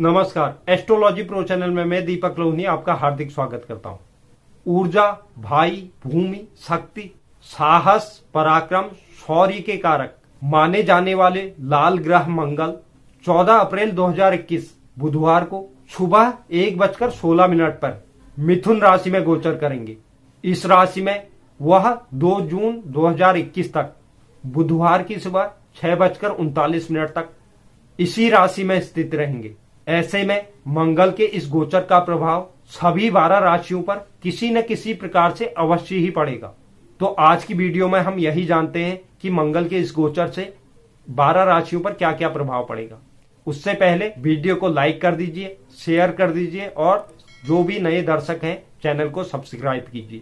नमस्कार, astrology pro channel में मैं दीपक लोहनी आपका हार्दिक स्वागत करता हूं। ऊर्जा, भाई, भूमि, शक्ति, साहस, पराक्रम, शौर्य के कारक माने जाने वाले लाल ग्रह मंगल 14 अप्रैल 2021 बुधवार को सुबह 1:16 पर मिथुन राशि में गोचर करेंगे। इस राशि में वह 2 जून 2021 तक बुधवार की सुबह 6:39 तक इसी राशि में स्थित रहेंगे। ऐसे में मंगल के इस गोचर का प्रभाव सभी 12 राशियों पर किसी न किसी प्रकार से अवश्य ही पड़ेगा। तो आज की वीडियो में हम यही जानते हैं कि मंगल के इस गोचर से 12 राशियों पर क्या क्या प्रभाव पड़ेगा। उससे पहले वीडियो को लाइक कर दीजिए, शेयर कर दीजिए और जो भी नए दर्शक हैं चैनल को सब्सक्राइब कीजिए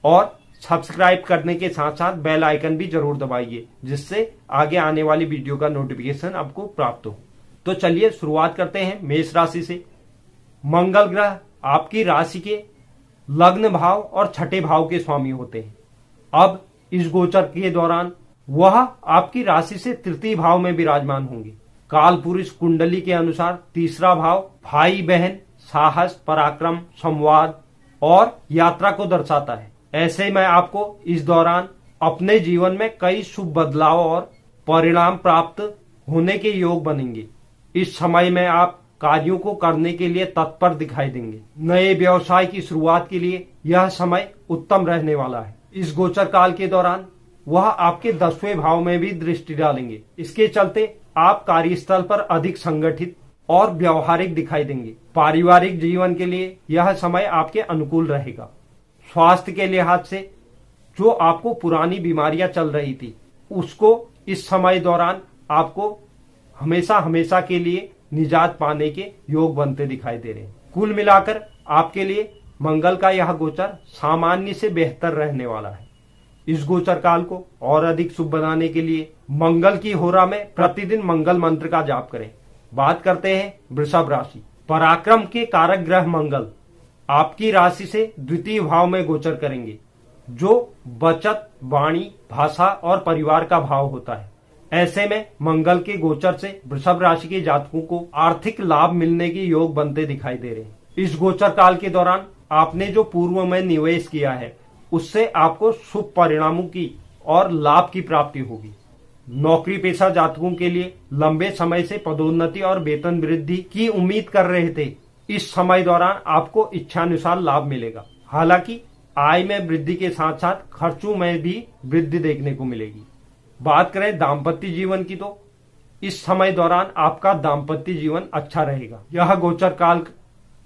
और सब्सक्राइब करने के साथ साथ बेल आइकन भी जरूर दबाइए, जिससे आगे आने वाली वीडियो का नोटिफिकेशन आपको प्राप्त हो। तो चलिए शुरुआत करते हैं मेष राशि से। मंगल ग्रह आपकी राशि के लग्न भाव और छठे भाव के स्वामी होते हैं। अब इस गोचर के दौरान वह आपकी राशि से तृतीय भाव में विराजमान होंगे। काल पुरुष कुंडली के अनुसार तीसरा भाव भाई बहन, साहस, पराक्रम, संवाद और यात्रा को दर्शाता है। ऐसे में आपको इस दौरान अपने जीवन में कई शुभ बदलाव और परिणाम प्राप्त होने के योग बनेंगे। इस समय में आप कार्यों को करने के लिए तत्पर दिखाई देंगे। नए व्यवसाय की शुरुआत के लिए यह समय उत्तम रहने वाला है। इस गोचर काल के दौरान वह आपके 10वें भाव में भी दृष्टि डालेंगे। इसके चलते आप कार्यस्थल पर अधिक संगठित और व्यवहारिक दिखाई देंगे। पारिवारिक जीवन के लिए यह समय आपके अनुकूल रहेगा। स्वास्थ्य के लिहाज से जो आपको पुरानी बीमारियां चल रही थी, उसको इस समय दौरान आपको हमेशा के लिए निजात पाने के योग बनते दिखाई दे रहे हैं। कुल मिलाकर आपके लिए मंगल का यह गोचर सामान्य से बेहतर रहने वाला है। इस गोचर काल को और अधिक शुभ बनाने के लिए मंगल की होरा में प्रतिदिन मंगल मंत्र का जाप करें। बात करते हैं वृषभ राशि। पराक्रम के कारक ग्रह मंगल आपकी राशि से द्वितीय भाव में गोचर करेंगे, जो बचत, वाणी, भाषा और परिवार का भाव होता है। ऐसे में मंगल के गोचर से वृषभ राशि के जातकों को आर्थिक लाभ मिलने के योग बनते दिखाई दे रहे हैं। इस गोचर काल के दौरान आपने जो पूर्व में निवेश किया है, उससे आपको शुभ परिणामों की और लाभ की प्राप्ति होगी। नौकरी पेशा जातकों के लिए लंबे समय से पदोन्नति और वेतन वृद्धि की उम्मीद कर रहे थे। इस समय दौरान आपको इच्छानुसार लाभ मिलेगा। हालांकि आय में वृद्धि के साथ साथ खर्चों में भी वृद्धि देखने को मिलेगी। बात करें दाम्पत्य जीवन की, तो इस समय दौरान आपका दाम्पत्य जीवन अच्छा रहेगा। यह गोचर काल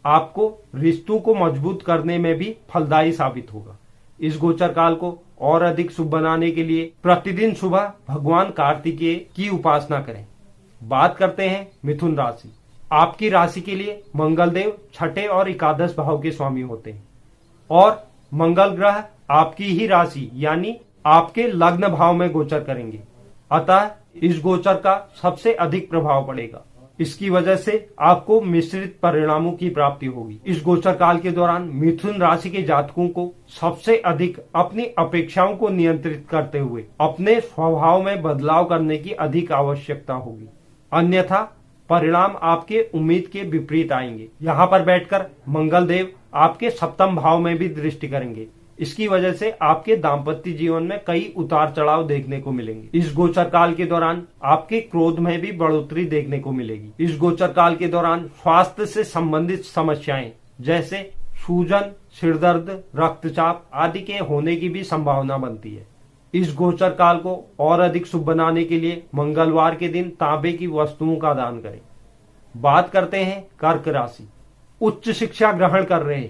आपको रिश्तों को मजबूत करने में भी फलदायी साबित होगा। इस गोचर काल को और अधिक शुभ बनाने के लिए प्रतिदिन सुबह भगवान कार्तिकेय की उपासना करें। बात करते हैं मिथुन राशि। आपकी राशि के लिए मंगल देव छठे और एकादश भाव के स्वामी होते हैं और मंगल ग्रह आपकी ही राशि यानी आपके लग्न भाव में गोचर करेंगे। अतः इस गोचर का सबसे अधिक प्रभाव पड़ेगा। इसकी वजह से आपको मिश्रित परिणामों की प्राप्ति होगी। इस गोचर काल के दौरान मिथुन राशि के जातकों को सबसे अधिक अपनी अपेक्षाओं को नियंत्रित करते हुए अपने स्वभाव में बदलाव करने की अधिक आवश्यकता होगी, अन्यथा परिणाम आपके उम्मीद के विपरीत आएंगे। यहाँ पर बैठकर मंगल देव आपके सप्तम भाव में भी दृष्टि करेंगे। इसकी वजह से आपके दाम्पत्य जीवन में कई उतार चढ़ाव देखने को मिलेंगे। इस गोचर काल के दौरान आपके क्रोध में भी बढ़ोतरी देखने को मिलेगी। इस गोचर काल के दौरान स्वास्थ्य से संबंधित समस्याएं जैसे सूजन, सिरदर्द, रक्तचाप आदि के होने की भी संभावना बनती है। इस गोचर काल को और अधिक शुभ बनाने के लिए मंगलवार के दिन तांबे की वस्तुओं का दान करें। बात करते हैं कर्क राशि। उच्च शिक्षा ग्रहण कर रहे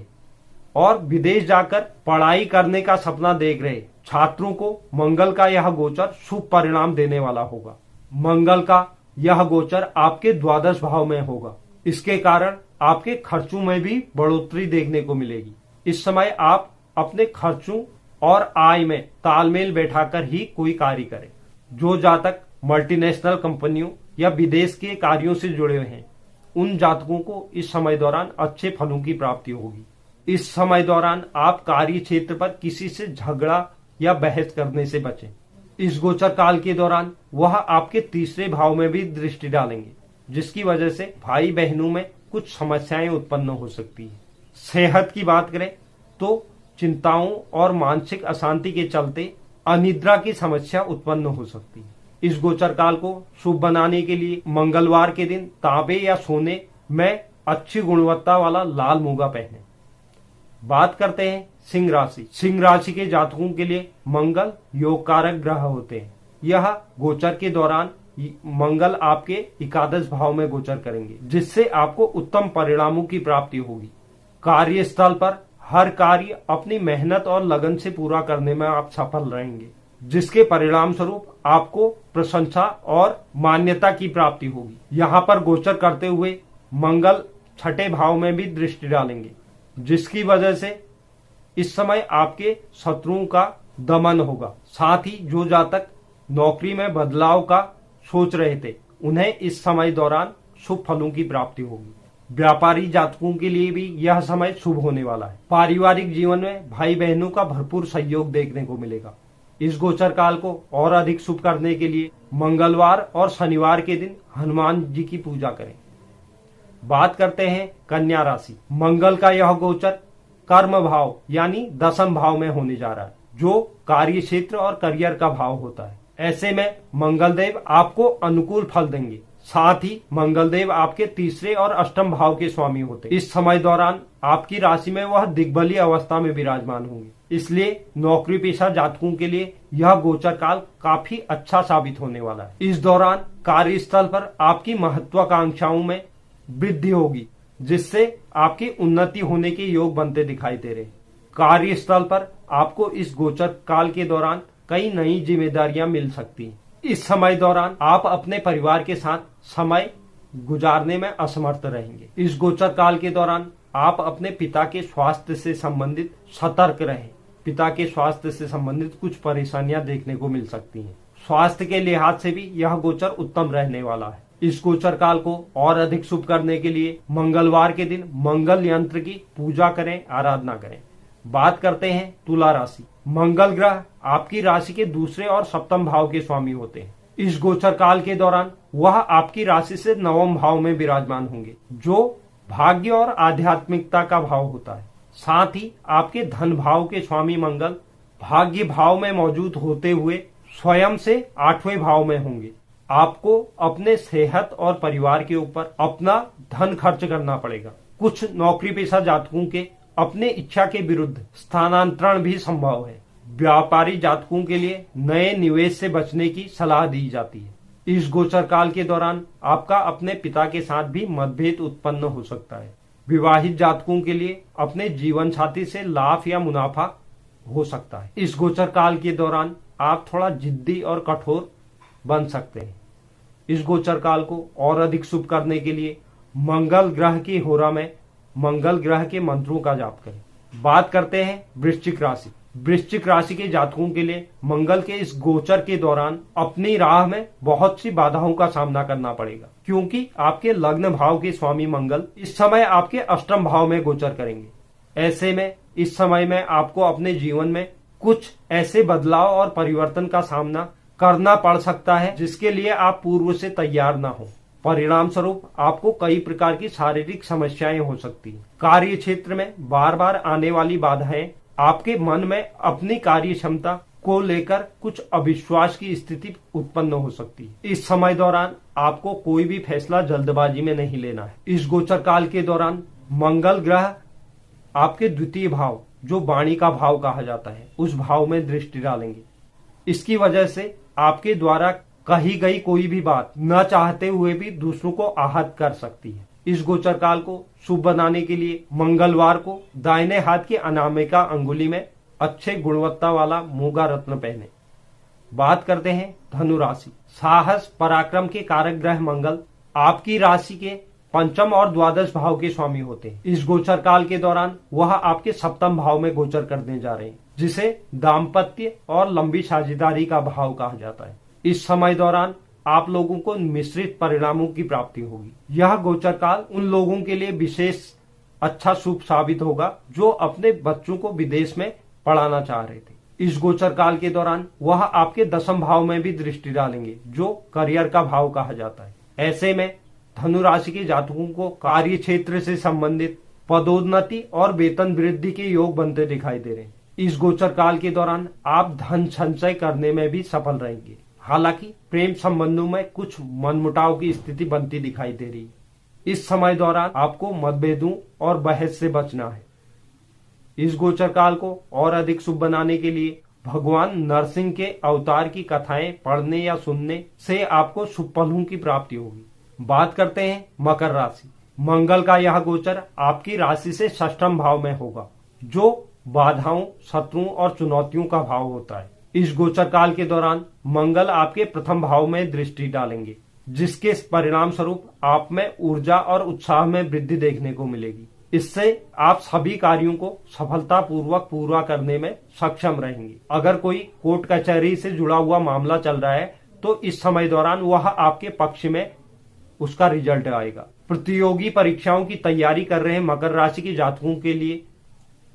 और विदेश जाकर पढ़ाई करने का सपना देख रहे छात्रों को मंगल का यह गोचर शुभ परिणाम देने वाला होगा। मंगल का यह गोचर आपके द्वादश भाव में होगा। इसके कारण आपके खर्चों में भी बढ़ोतरी देखने को मिलेगी। इस समय आप अपने खर्चों और आय में तालमेल बैठाकर ही कोई कार्य करें। जो जातक मल्टीनेशनल कंपनियों या विदेश के कार्यों से जुड़े हैं, उन जातकों को इस समय दौरान अच्छे फलों की प्राप्ति होगी। इस समय दौरान आप कार्य क्षेत्र पर किसी से झगड़ा या बहस करने से बचें। इस गोचर काल के दौरान वह आपके तीसरे भाव में भी दृष्टि डालेंगे, जिसकी वजह से भाई बहनों में कुछ समस्याएं उत्पन्न हो सकती है। सेहत की बात करें तो चिंताओं और मानसिक अशांति के चलते अनिद्रा की समस्या उत्पन्न हो सकती है। इस गोचर काल को शुभ बनाने के लिए मंगलवार के दिन तांबे या सोने में अच्छी गुणवत्ता वाला लाल मूंगा पहने। बात करते हैं सिंह राशि। सिंह राशि के जातकों के लिए मंगल योग कारक ग्रह होते हैं। यह गोचर के दौरान मंगल आपके एकादश भाव में गोचर करेंगे, जिससे आपको उत्तम परिणामों की प्राप्ति होगी। कार्यस्थल पर हर कार्य अपनी मेहनत और लगन से पूरा करने में आप सफल रहेंगे, जिसके परिणाम स्वरूप आपको प्रशंसा और मान्यता की प्राप्ति होगी। यहाँ पर गोचर करते हुए मंगल छठे भाव में भी दृष्टि डालेंगे, जिसकी वजह से इस समय आपके शत्रुओं का दमन होगा। साथ ही जो जातक नौकरी में बदलाव का सोच रहे थे, उन्हें इस समय दौरान शुभ फलों की प्राप्ति होगी। व्यापारी जातकों के लिए भी यह समय शुभ होने वाला है। पारिवारिक जीवन में भाई बहनों का भरपूर सहयोग देखने को मिलेगा। इस गोचर काल को और अधिक शुभ करने के लिए मंगलवार और शनिवार के दिन हनुमान जी की पूजा करें। बात करते हैं कन्या राशि। मंगल का यह गोचर कर्म भाव यानी दशम भाव में होने जा रहा है, जो कार्य क्षेत्र और करियर का भाव होता है। ऐसे में मंगलदेव आपको अनुकूल फल देंगे। साथ ही मंगलदेव आपके तीसरे और अष्टम भाव के स्वामी होते हैं। इस समय दौरान आपकी राशि में वह दिग्बलीय अवस्था में विराजमान होंगे। इसलिए नौकरी पेशा जातकों के लिए यह गोचर काल काफी अच्छा साबित होने वाला है। इस दौरान कार्यस्थल पर आपकी महत्वाकांक्षाओं में वृद्धि होगी, जिससे आपकी उन्नति होने के योग बनते दिखाई दे रहे। कार्यस्थल पर आपको इस गोचर काल के दौरान कई नई जिम्मेदारियां मिल सकती हैं। इस समय दौरान आप अपने परिवार के साथ समय गुजारने में असमर्थ रहेंगे। इस गोचर काल के दौरान आप अपने पिता के स्वास्थ्य से संबंधित सतर्क रहें। पिता के स्वास्थ्य से संबंधित कुछ परेशानियां देखने को मिल सकती हैं। स्वास्थ्य के लिहाज से भी यह गोचर उत्तम रहने वाला है। इस गोचर काल को और अधिक शुभ करने के लिए मंगलवार के दिन मंगल यंत्र की पूजा करें, आराधना करें। बात करते हैं तुला राशि। मंगल ग्रह आपकी राशि के दूसरे और सप्तम भाव के स्वामी होते हैं। इस गोचर काल के दौरान वह आपकी राशि से नवम भाव में विराजमान होंगे, जो भाग्य और आध्यात्मिकता का भाव होता है। साथ ही आपके धन भाव के स्वामी मंगल भाग्य भाव में मौजूद होते हुए स्वयं से 8वें भाव में होंगे। आपको अपने सेहत और परिवार के ऊपर अपना धन खर्च करना पड़ेगा। कुछ नौकरी पेशा जातकों के अपने इच्छा के विरुद्ध स्थानांतरण भी संभव है। व्यापारी जातकों के लिए नए निवेश से बचने की सलाह दी जाती है। इस गोचर काल के दौरान आपका अपने पिता के साथ भी मतभेद उत्पन्न हो सकता है। विवाहित जातकों के लिए अपने जीवन साथी से लाभ या मुनाफा हो सकता है। इस गोचर काल के दौरान आप थोड़ा जिद्दी और कठोर बन सकते हैं। इस गोचर काल को और अधिक शुभ करने के लिए मंगल ग्रह की होरा में मंगल ग्रह के मंत्रों का जाप करें। बात करते हैं वृश्चिक राशि। वृश्चिक राशि के जातकों के लिए मंगल के इस गोचर के दौरान अपनी राह में बहुत सी बाधाओं का सामना करना पड़ेगा, क्योंकि आपके लग्न भाव के स्वामी मंगल इस समय आपके अष्टम भाव में गोचर करेंगे। ऐसे में इस समय में आपको अपने जीवन में कुछ ऐसे बदलाव और परिवर्तन का सामना करना पड़ सकता है जिसके लिए आप पूर्व से तैयार न हो। परिणाम स्वरूप आपको कई प्रकार की शारीरिक समस्याएं हो सकती हैं। कार्य क्षेत्र में बार बार आने वाली बाधाएं आपके मन में अपनी कार्य क्षमता को लेकर कुछ अविश्वास की स्थिति उत्पन्न हो सकती है। इस समय दौरान आपको कोई भी फैसला जल्दबाजी में नहीं लेना है। इस गोचर काल के दौरान मंगल ग्रह आपके द्वितीय भाव, जो वाणी का भाव कहा जाता है, उस भाव में दृष्टि डालेंगे। इसकी वजह से आपके द्वारा कही गई कोई भी बात न चाहते हुए भी दूसरों को आहत कर सकती है। इस गोचर काल को शुभ बनाने के लिए मंगलवार को दाहिने हाथ की अनामिका अंगुली में अच्छे गुणवत्ता वाला मूंगा रत्न पहने। बात करते हैं धनु राशि। साहस पराक्रम के कारक ग्रह मंगल आपकी राशि के पंचम और द्वादश भाव के स्वामी होते हैं। इस गोचर काल के दौरान वह आपके सप्तम भाव में गोचर करने जा रहे हैं, जिसे दाम्पत्य और लंबी साझेदारी का भाव कहा जाता है। इस समय दौरान आप लोगों को मिश्रित परिणामों की प्राप्ति होगी। यह गोचर काल उन लोगों के लिए विशेष अच्छा शुभ साबित होगा जो अपने बच्चों को विदेश में पढ़ाना चाह रहे थे। इस गोचर काल के दौरान वह आपके दशम भाव में भी दृष्टि डालेंगे, जो करियर का भाव कहा जाता है। ऐसे में धनु राशि के जातकों को कार्य क्षेत्र से संबंधित पदोन्नति और वेतन वृद्धि के योग बनते दिखाई दे रहे हैं। इस गोचर काल के दौरान आप धन संचय करने में भी सफल रहेंगे। हालांकि प्रेम संबंधों में कुछ मनमुटाव की स्थिति बनती दिखाई दे रही है। इस समय दौरान आपको मतभेदों और बहस से बचना है। इस गोचर काल को और अधिक शुभ बनाने के लिए भगवान नरसिंह के अवतार की कथाएं पढ़ने या सुनने से आपको शुभ फलों की प्राप्ति होगी। बात करते हैं मकर राशि। मंगल का यह गोचर आपकी राशि से षष्ठम भाव में होगा, जो बाधाओं, शत्रुओं और चुनौतियों का भाव होता है। इस गोचर काल के दौरान मंगल आपके प्रथम भाव में दृष्टि डालेंगे, जिसके परिणाम स्वरूप आप में ऊर्जा और उत्साह में वृद्धि देखने को मिलेगी। इससे आप सभी कार्यों को सफलतापूर्वक पूरा करने में सक्षम रहेंगे। अगर कोई कोर्ट कचहरी से जुड़ा हुआ मामला चल रहा है तो इस समय दौरान वह आपके पक्ष में उसका रिजल्ट आएगा। प्रतियोगी परीक्षाओं की तैयारी कर रहे मकर राशि के जातकों के लिए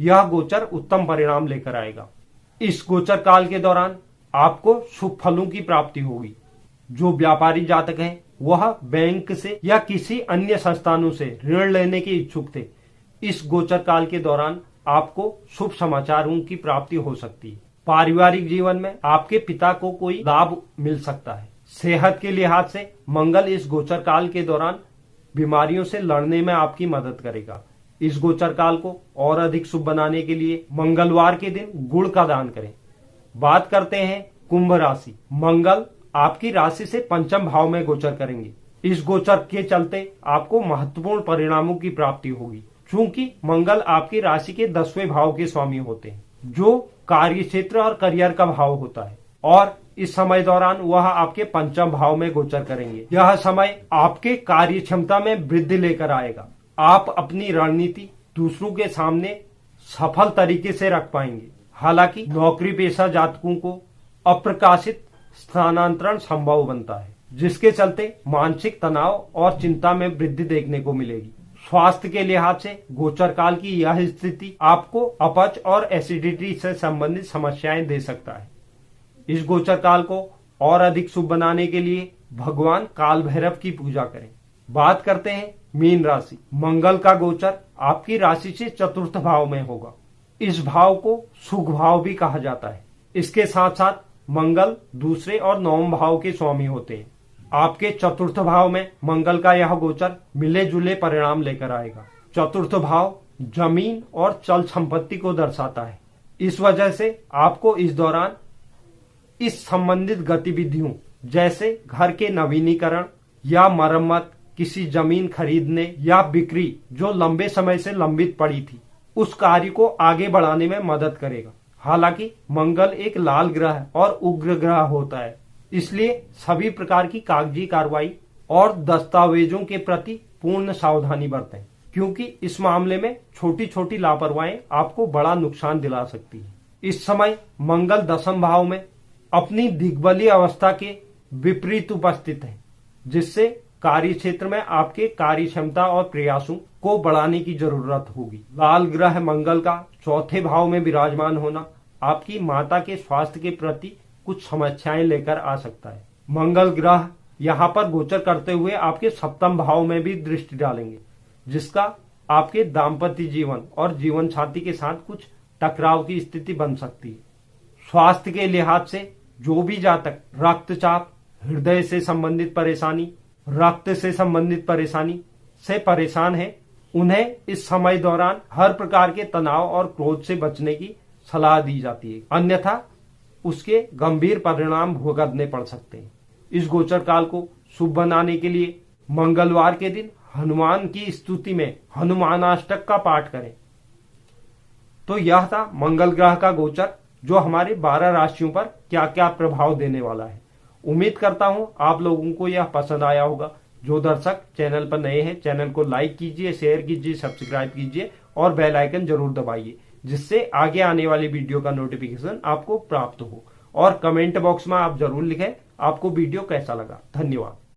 यह गोचर उत्तम परिणाम लेकर आएगा। इस गोचर काल के दौरान आपको शुभ फलों की प्राप्ति होगी। जो व्यापारी जातक हैं वह बैंक से या किसी अन्य संस्थानों से ऋण लेने के इच्छुक थे, इस गोचर काल के दौरान आपको शुभ समाचारों की प्राप्ति हो सकती है। पारिवारिक जीवन में आपके पिता को कोई लाभ मिल सकता है। सेहत के लिहाज से मंगल इस गोचर काल के दौरान बीमारियों से लड़ने में आपकी मदद करेगा। इस गोचर काल को और अधिक शुभ बनाने के लिए मंगलवार के दिन गुड़ का दान करें। बात करते हैं कुंभ राशि। मंगल आपकी राशि से पंचम भाव में गोचर करेंगे। इस गोचर के चलते आपको महत्वपूर्ण परिणामों की प्राप्ति होगी। चूंकि मंगल आपकी राशि के 10वें भाव के स्वामी होते हैं, जो कार्य क्षेत्र और करियर का भाव होता है, और इस समय दौरान वह आपके पंचम भाव में गोचर करेंगे। यह समय आपके कार्य क्षमता में वृद्धि लेकर आएगा। आप अपनी रणनीति दूसरों के सामने सफल तरीके से रख पाएंगे। हालांकि नौकरी पेशा जातकों को अप्रकाशित स्थानांतरण संभव बनता है, जिसके चलते मानसिक तनाव और चिंता में वृद्धि देखने को मिलेगी। स्वास्थ्य के लिहाज से गोचर काल की यह स्थिति आपको अपच और एसिडिटी से संबंधित समस्याएं दे सकता है। इस गोचर काल को और अधिक शुभ बनाने के लिए भगवान काल भैरव की पूजा करें। बात करते हैं मीन राशि। मंगल का गोचर आपकी राशि से चतुर्थ भाव में होगा। इस भाव को सुख भाव भी कहा जाता है। इसके साथ साथ मंगल दूसरे और नवम भाव के स्वामी होते हैं। आपके चतुर्थ भाव में मंगल का यह गोचर मिले जुले परिणाम लेकर आएगा। चतुर्थ भाव जमीन और चल संपत्ति को दर्शाता है। इस वजह से आपको इस दौरान इस संबंधित गतिविधियों जैसे घर के नवीनीकरण या मरम्मत, किसी जमीन खरीदने या बिक्री जो लंबे समय से लंबित पड़ी थी, उस कार्य को आगे बढ़ाने में मदद करेगा। हालांकि मंगल एक लाल ग्रह और उग्र ग्रह होता है, इसलिए सभी प्रकार की कागजी कार्रवाई और दस्तावेजों के प्रति पूर्ण सावधानी बरतें, क्योंकि इस मामले में छोटी छोटी लापरवाही आपको बड़ा नुकसान दिला सकती है। इस समय मंगल दसम भाव में अपनी दिग्बलीय अवस्था के विपरीत उपस्थित है, जिससे कार्य क्षेत्र में आपके कार्य क्षमता और प्रयासों को बढ़ाने की जरूरत होगी। लाल ग्रह मंगल का चौथे भाव में विराजमान होना आपकी माता के स्वास्थ्य के प्रति कुछ समस्याएं लेकर आ सकता है। मंगल ग्रह यहाँ पर गोचर करते हुए आपके सप्तम भाव में भी दृष्टि डालेंगे, जिसका आपके दाम्पत्य जीवन और जीवन साथी के साथ कुछ टकराव की स्थिति बन सकती है। स्वास्थ्य के लिहाज से जो भी जातक रक्तचाप, हृदय से संबंधित परेशानी, रक्त से संबंधित परेशानी से परेशान है, उन्हें इस समय दौरान हर प्रकार के तनाव और क्रोध से बचने की सलाह दी जाती है, अन्यथा उसके गंभीर परिणाम भुगतने पड़ सकते हैं। इस गोचर काल को शुभ बनाने के लिए मंगलवार के दिन हनुमान की स्तुति में हनुमानाष्टक का पाठ करें। तो यह था मंगल ग्रह का गोचर, जो हमारे 12 राशियों पर क्या क्या प्रभाव देने वाला है। उम्मीद करता हूं आप लोगों को यह पसंद आया होगा। जो दर्शक चैनल पर नए हैं, चैनल को लाइक कीजिए, शेयर कीजिए, सब्सक्राइब कीजिए और बेल आइकन जरूर दबाइए, जिससे आगे आने वाली वीडियो का नोटिफिकेशन आपको प्राप्त हो। और कमेंट बॉक्स में आप जरूर लिखें आपको वीडियो कैसा लगा। धन्यवाद।